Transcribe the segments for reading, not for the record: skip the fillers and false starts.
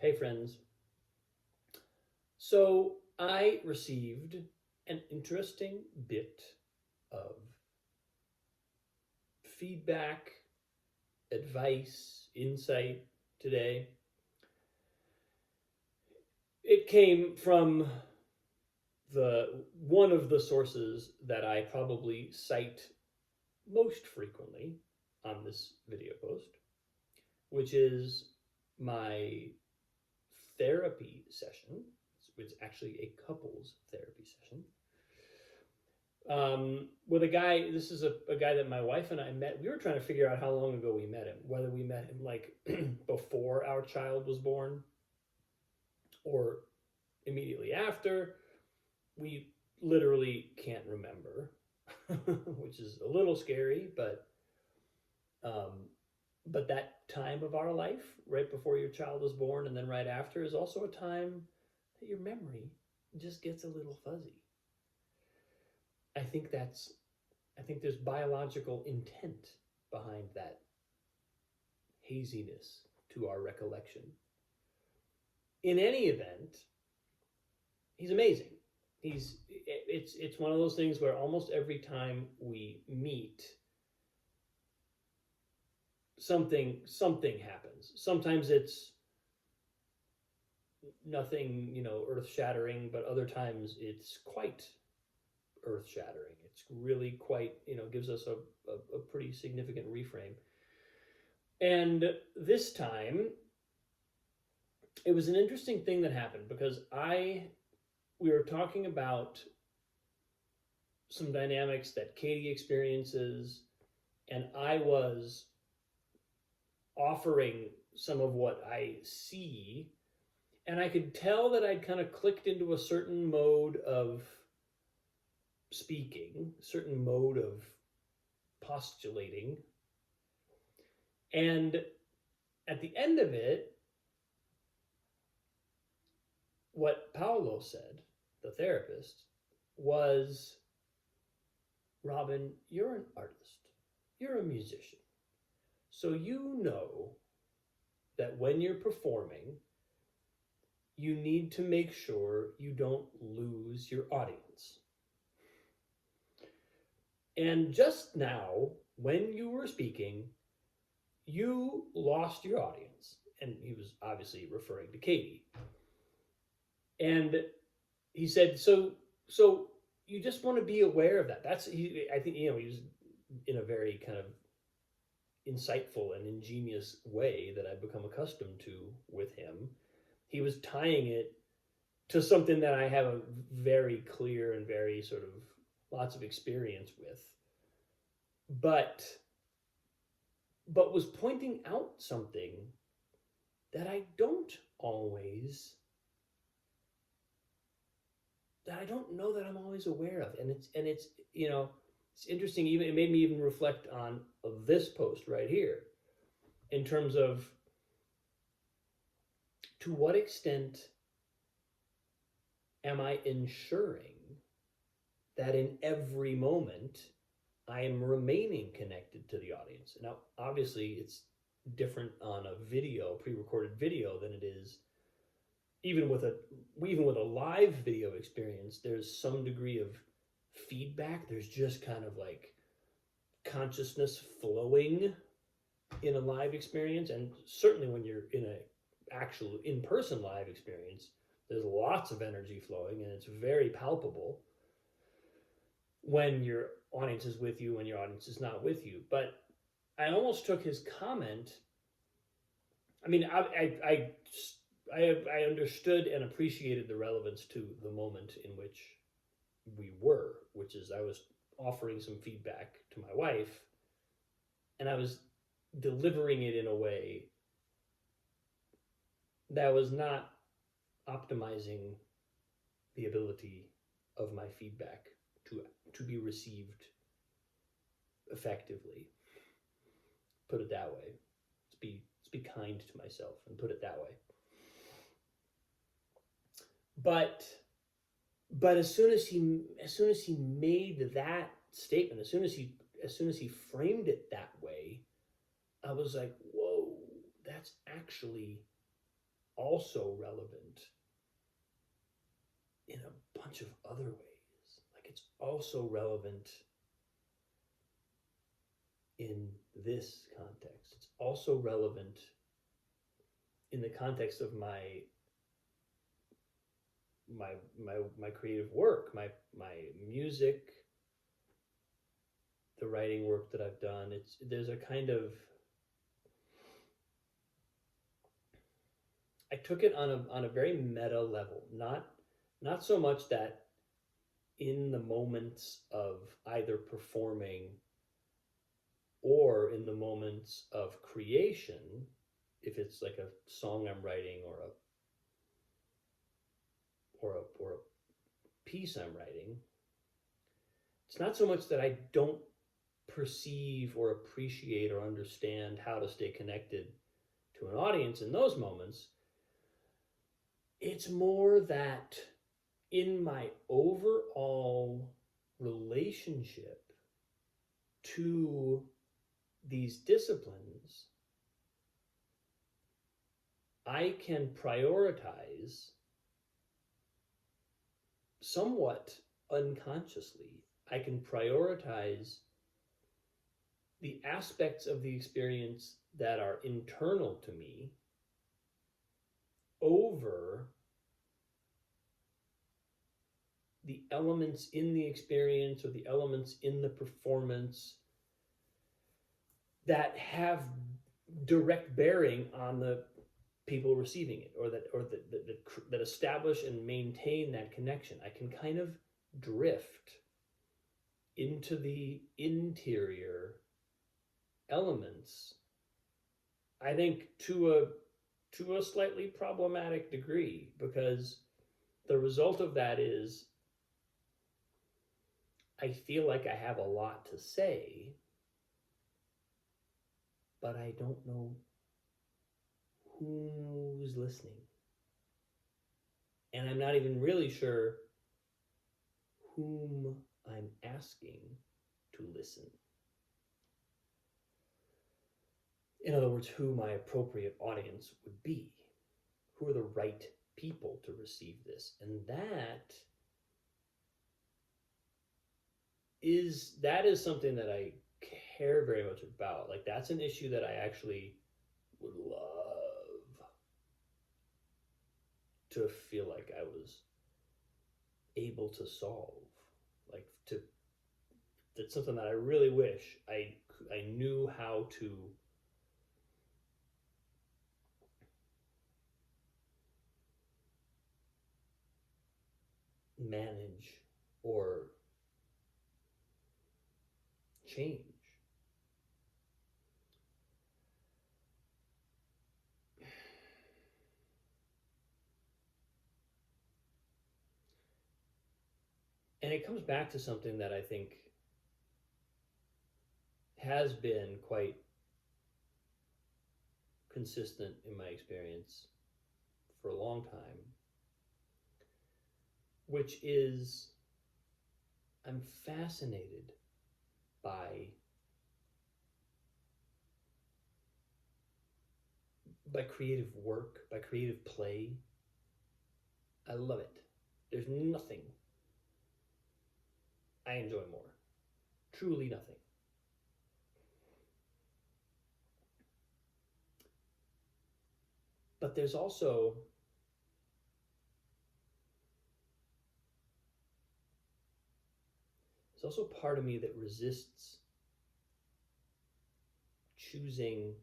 Hey, friends. So I received an interesting bit of feedback, advice, insight today. It came from the one of the sources that I probably cite most frequently on this video post, which is my therapy session. It's actually a couples therapy session with a guy. This is a guy that my wife and I met. We were trying to figure out how long ago we met him, whether we met him like before our child was born or immediately after. We literally can't remember, which is a little scary, um, but that time of our life, right before your child was born and then right after, is also a time that your memory just gets a little fuzzy. I think that's I think there's biological intent behind that haziness to our recollection. In any event, he's amazing. It's one of those things where almost every time we meet, something happens. Sometimes it's nothing, earth shattering, but other times it's quite earth shattering. It's really quite, gives us a pretty significant reframe. And this time, it was an interesting thing that happened because we were talking about some dynamics that Katie experiences, and I was offering some of what I see, and I could tell that I'd kind of clicked into a certain mode of speaking, certain mode of postulating. And at the end of it, what Paolo said, the therapist, was, Robin, you're an artist, you're a musician. So you know that when you're performing, you need to make sure you don't lose your audience. And just now, when you were speaking, you lost your audience. And he was obviously referring to Katie. And he said, so you just want to be aware of that. I think, he was in a very kind of insightful and ingenious way that I've become accustomed to with him. He was tying it to something that I have a very clear and very sort of lots of experience with, but was pointing out something that I don't know that I'm always aware of. And it's it's interesting. Even it made me even reflect on this post right here in terms of to what extent am I ensuring that in every moment I am remaining connected to the audience. Now, obviously, it's different on a video, pre-recorded video, than it is even with a live video experience. There's some degree of feedback. There's just kind of like consciousness flowing in a live experience, and certainly when you're in an actual in-person live experience, there's lots of energy flowing, and it's very palpable when your audience is with you and your audience is not with you. But I almost took his comment. I mean, I understood and appreciated the relevance to the moment in which we were, which is I was offering some feedback to my wife, and I was delivering it in a way that was not optimizing the ability of my feedback to be received effectively. Put it that way. Let's be kind to myself and put it that way. But as soon as he made that statement, as soon as he framed it that way, I was like, whoa, that's actually also relevant in a bunch of other ways. Like it's also relevant in this context. It's also relevant in the context of my creative work, my music, the writing work that I've done. There's a kind of, I took it on a very meta level, not so much that in the moments of either performing or in the moments of creation, if it's like a song I'm writing or a piece I'm writing, it's not so much that I don't perceive or appreciate or understand how to stay connected to an audience in those moments. It's more that in my overall relationship to these disciplines, I can prioritize somewhat unconsciously. I can prioritize the aspects of the experience that are internal to me over the elements in the experience or the elements in the performance that have direct bearing on the people receiving it, or that establish and maintain that connection. I can kind of drift into the interior elements, I think, to a slightly problematic degree, because the result of that is I feel like I have a lot to say, but I don't know who's listening. And I'm not even really sure whom I'm asking to listen. In other words, who my appropriate audience would be. Who are the right people to receive this? And that is something that I care very much about. Like, that's an issue that I actually would love to feel like I was able to solve. Like, that's something that I really wish I knew how to manage or change. And it comes back to something that I think has been quite consistent in my experience for a long time, which is I'm fascinated by creative work, by creative play. I love it. There's nothing I enjoy more. Truly nothing. But there's also part of me that resists choosing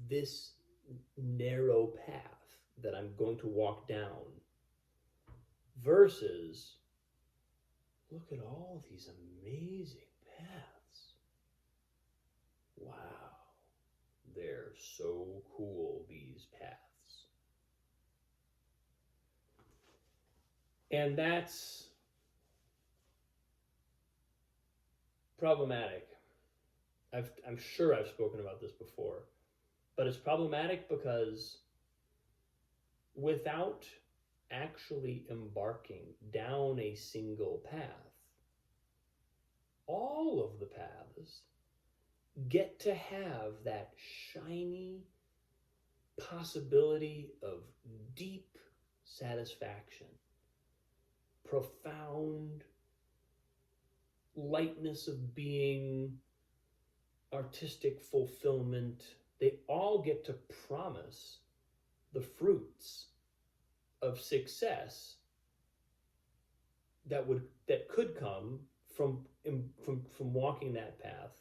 this narrow path that I'm going to walk down versus look at all these amazing paths. Wow, they're so cool, these paths. And that's problematic. I'm sure I've spoken about this before, but it's problematic because without actually embarking down a single path, all of the paths get to have that shiny possibility of deep satisfaction, profound lightness of being, artistic fulfillment, they all get to promise the fruits of success that could come from walking that path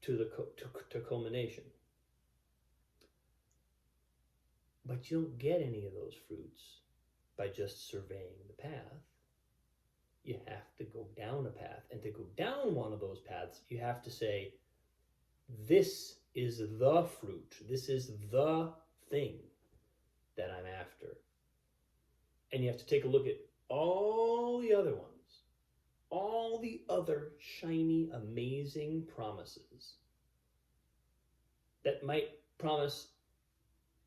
to culmination. But you don't get any of those fruits by just surveying the path. You have to go down a path. And to go down one of those paths, you have to say, this is the fruit. This is the thing that I'm after. And you have to take a look at all the other ones, all the other shiny, amazing promises that might promise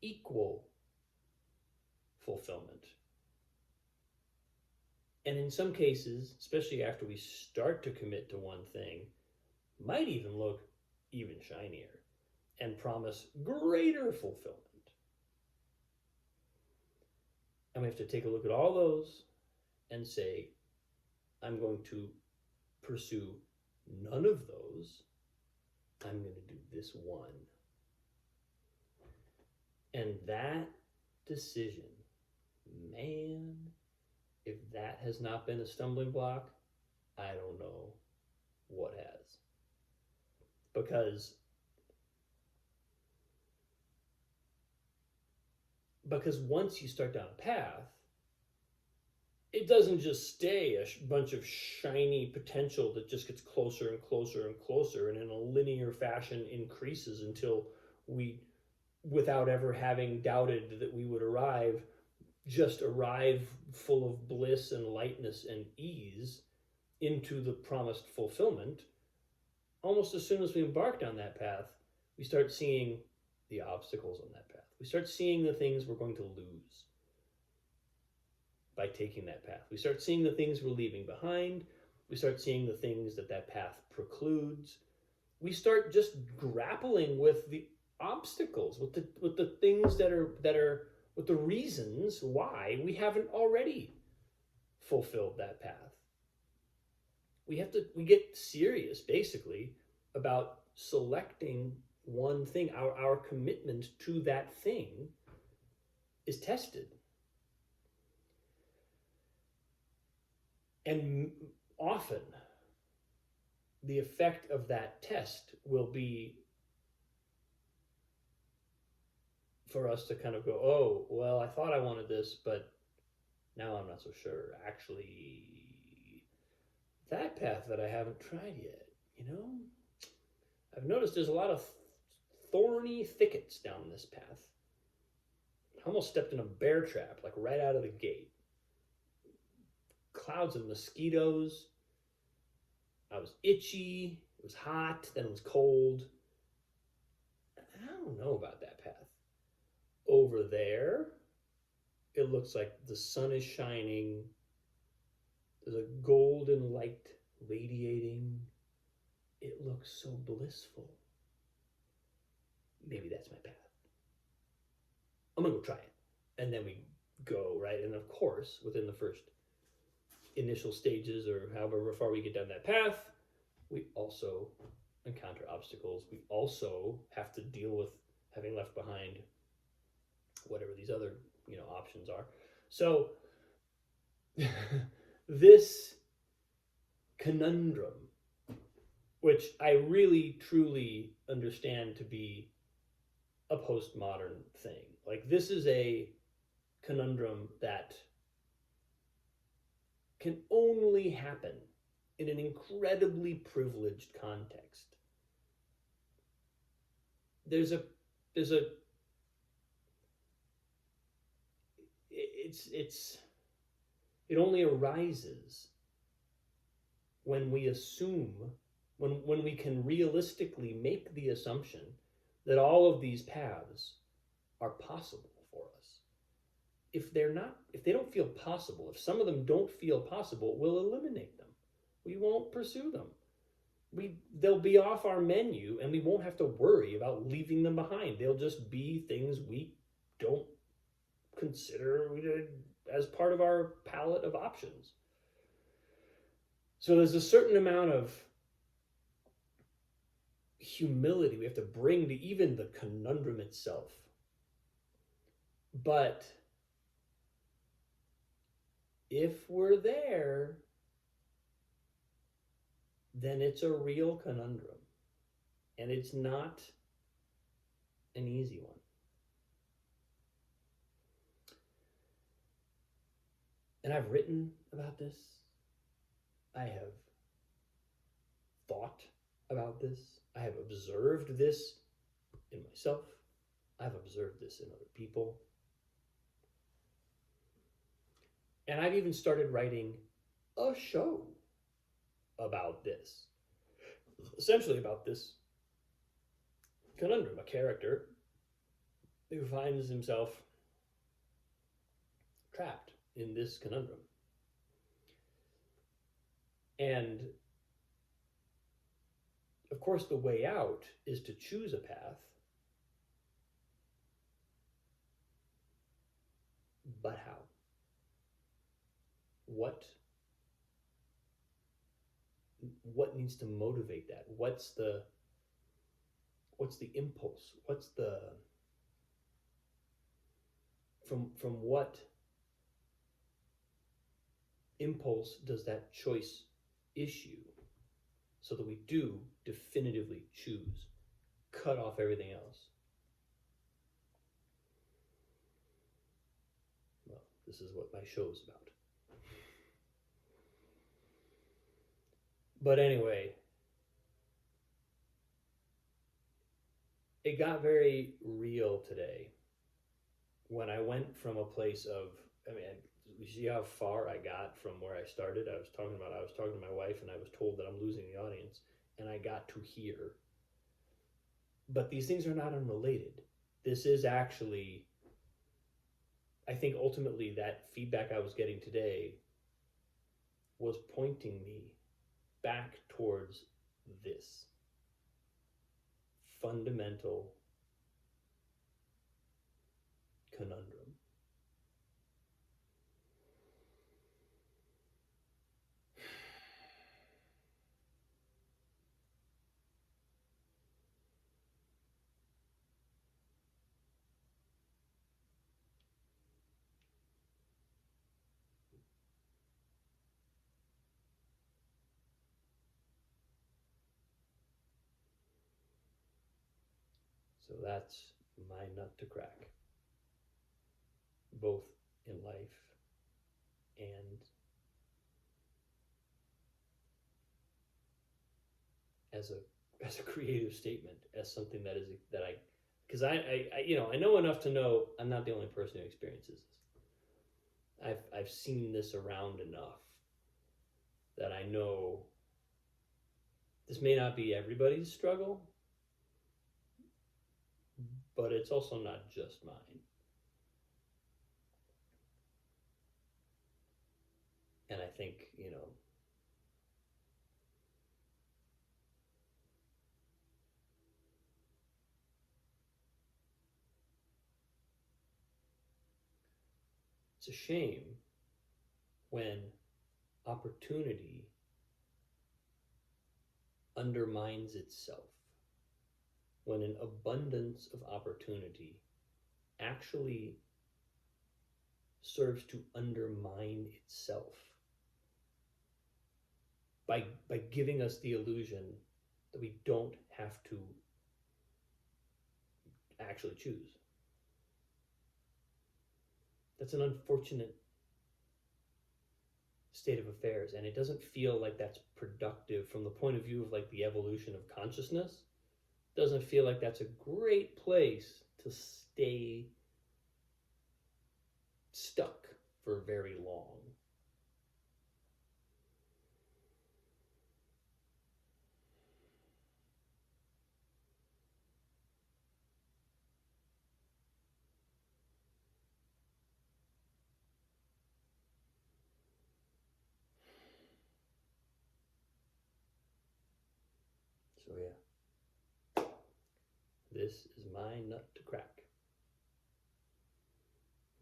equal fulfillment. And in some cases, especially after we start to commit to one thing, might even look even shinier and promise greater fulfillment. And we have to take a look at all those and say, I'm going to pursue none of those. I'm going to do this one. And that decision, man, if that has not been a stumbling block, I don't know what has. Because once you start down a path, it doesn't just stay a bunch of shiny potential that just gets closer and closer and closer and in a linear fashion increases until we, without ever having doubted that we would arrive, just arrive full of bliss and lightness and ease into the promised fulfillment. Almost as soon as we embark on that path, we start seeing the obstacles on that path. We start seeing the things we're going to lose by taking that path. We start seeing the things we're leaving behind. We start seeing the things that path precludes. We start just grappling with the obstacles, with the things that are with the reasons why we haven't already fulfilled that path. We get serious basically about selecting one thing. Our commitment to that thing is tested. And often the effect of that test will be for us to kind of go, oh, well, I thought I wanted this, but now I'm not so sure. Actually, that path that I haven't tried yet, I've noticed there's a lot of thorny thickets down this path. I almost stepped in a bear trap, like right out of the gate. Clouds of mosquitoes. I was itchy. It was hot. Then it was cold. I don't know about that path. Over there, it looks like the sun is shining. There's a golden light radiating. It looks so blissful. Maybe that's my path. I'm going to go try it. And then we go, right? And of course, within the first initial stages or however far we get down that path, we also encounter obstacles. We also have to deal with having left behind whatever these other, options are. So this conundrum, which I really truly understand to be a postmodern thing. Like, this is a conundrum that can only happen in an incredibly privileged context. It only arises when we assume, when we can realistically make the assumption that all of these paths are possible for us. If they don't feel possible, if some of them don't feel possible, we'll eliminate them. We won't pursue them. they'll be off our menu and we won't have to worry about leaving them behind. They'll just be things we don't consider as part of our palette of options. So there's a certain amount of humility we have to bring to even the conundrum itself. But if we're there, then it's a real conundrum. And it's not an easy one. And I've written about this. I have thought about this. I have observed this in myself. I've observed this in other people. And I've even started writing a show about this. Essentially about this conundrum, a character who finds himself trapped in this conundrum. And of course, the way out is to choose a path. But how? What needs to motivate that? What's the impulse? What's the from what impulse does that choice issue so that we do definitively choose, cut off everything else? Well, this is what my show is about. But anyway, it got very real today when I went from a place of, you see how far I got from where I started? I was talking to my wife and I was told that I'm losing the audience, and I got to here. But these things are not unrelated. This is actually, I think ultimately that feedback I was getting today was pointing me back towards this fundamental conundrum. So that's my nut to crack, both in life and as a creative statement, as something that I, because I know enough to know I'm not the only person who experiences this. I've seen this around enough that I know this may not be everybody's struggle, but it's also not just mine. And I think, it's a shame when opportunity undermines itself, when an abundance of opportunity actually serves to undermine itself by giving us the illusion that we don't have to actually choose. That's an unfortunate state of affairs, and it doesn't feel like that's productive from the point of view of like the evolution of consciousness. It doesn't feel like that's a great place to stay stuck for very long. This is my nut to crack.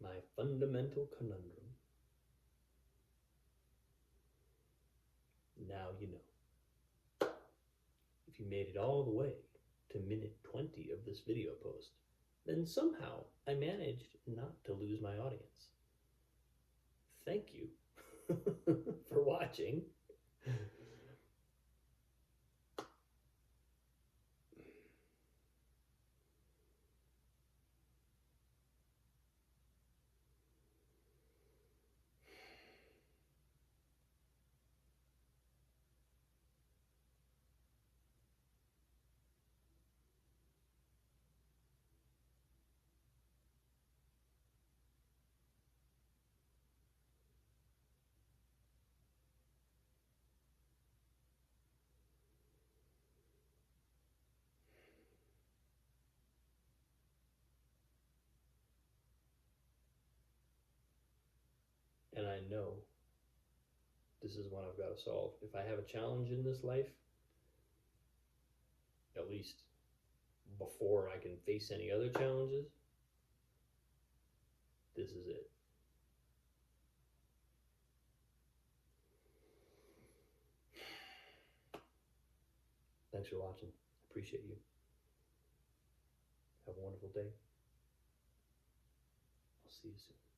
My fundamental conundrum. Now you know. If you made it all the way to minute 20 of this video post, then somehow I managed not to lose my audience. Thank you for watching. And I know this is one I've got to solve. If I have a challenge in this life, at least before I can face any other challenges, this is it. Thanks for watching. Appreciate you. Have a wonderful day. I'll see you soon.